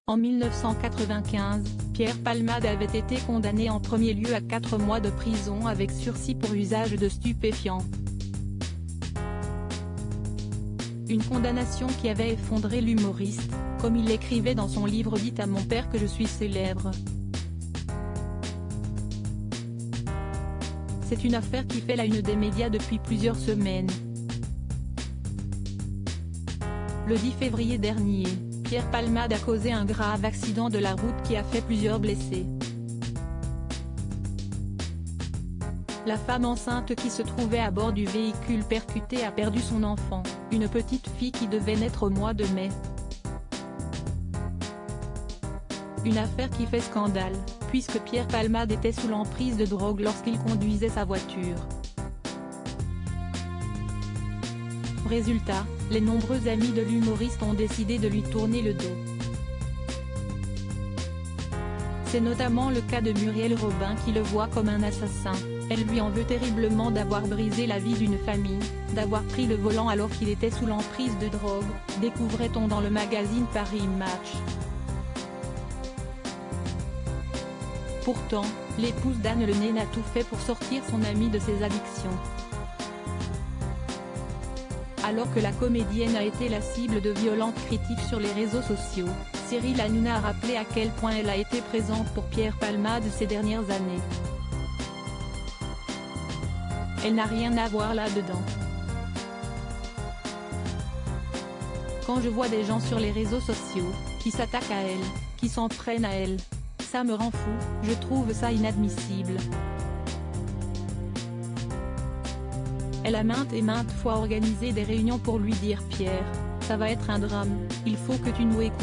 En 1995, Pierre Palmade avait été condamné en premier lieu à 4 mois de prison avec sursis pour usage de stupéfiants. Une condamnation qui avait effondré l'humoriste, comme il l'écrivait dans son livre « Dites à mon père que je suis célèbre ». C'est une affaire qui fait la une des médias depuis plusieurs semaines. Le 10 février dernier, Pierre Palmade a causé un grave accident de la route qui a fait plusieurs blessés. La femme enceinte qui se trouvait à bord du véhicule percuté a perdu son enfant, une petite fille qui devait naître au mois de mai. Une affaire qui fait scandale, puisque Pierre Palmade était sous l'emprise de drogue lorsqu'il conduisait sa voiture. Résultat, les nombreux amis de l'humoriste ont décidé de lui tourner le dos. C'est notamment le cas de Muriel Robin qui le voit comme un assassin. Elle lui en veut terriblement d'avoir brisé la vie d'une famille, d'avoir pris le volant alors qu'il était sous l'emprise de drogue, découvrait-on dans le magazine Paris Match. Pourtant, l'épouse d'Anne Le Nain a tout fait pour sortir son ami de ses addictions. Alors que la comédienne a été la cible de violentes critiques sur les réseaux sociaux, Cyril Hanouna a rappelé à quel point elle a été présente pour Pierre Palmade ces dernières années. Elle n'a rien à voir là-dedans. Quand je vois des gens sur les réseaux sociaux, qui s'attaquent à elle, qui s'en prennent à elle, ça me rend fou, je trouve ça inadmissible. Elle a maintes et maintes fois organisé des réunions pour lui dire « Pierre, ça va être un drame, il faut que tu nous écoutes ».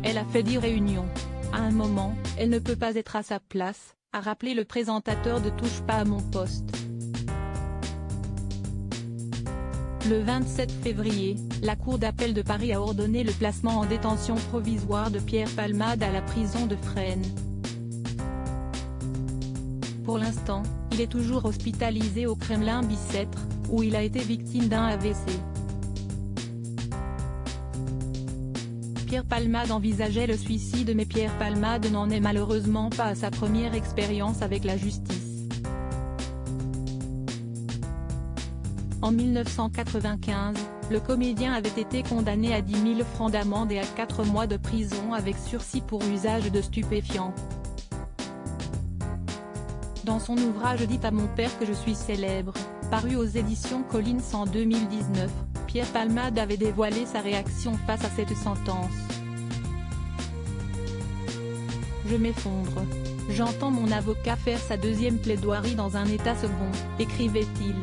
Elle a fait 10 réunions. À un moment, elle ne peut pas être à sa place, a rappelé le présentateur de Touche pas à mon poste. Le 27 février, la Cour d'appel de Paris a ordonné le placement en détention provisoire de Pierre Palmade à la prison de Fresnes. Pour l'instant, il est toujours hospitalisé au Kremlin-Bicêtre, où il a été victime d'un AVC. Pierre Palmade envisageait le suicide mais Pierre Palmade n'en est malheureusement pas à sa première expérience avec la justice. En 1995, le comédien avait été condamné à 10 000 francs d'amende et à 4 mois de prison avec sursis pour usage de stupéfiants. Dans son ouvrage « Dites à mon père que je suis célèbre », paru aux éditions Collins en 2019, Pierre Palmade avait dévoilé sa réaction face à cette sentence. « Je m'effondre. J'entends mon avocat faire sa deuxième plaidoirie dans un état second », écrivait-il.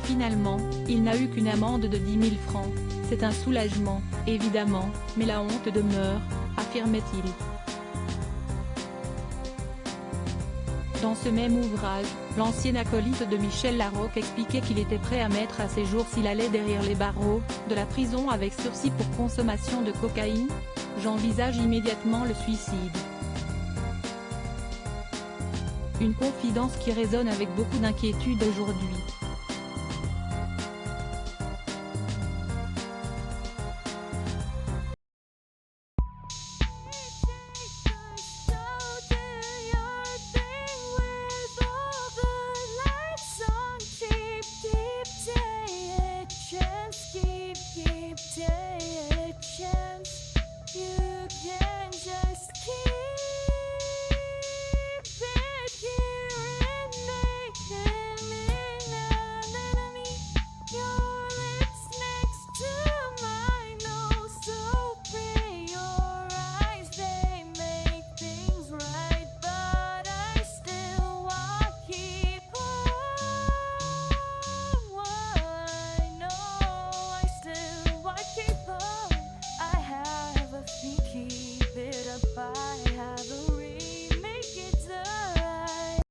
Finalement, il n'a eu qu'une amende de 10 000 francs, c'est un soulagement, évidemment, mais la honte demeure, affirmait-il. Dans ce même ouvrage, l'ancien acolyte de Michel Larocque expliquait qu'il était prêt à mettre à ses jours s'il allait derrière les barreaux de la prison avec sursis pour consommation de cocaïne. « J'envisage immédiatement le suicide. » Une confidence qui résonne avec beaucoup d'inquiétude aujourd'hui.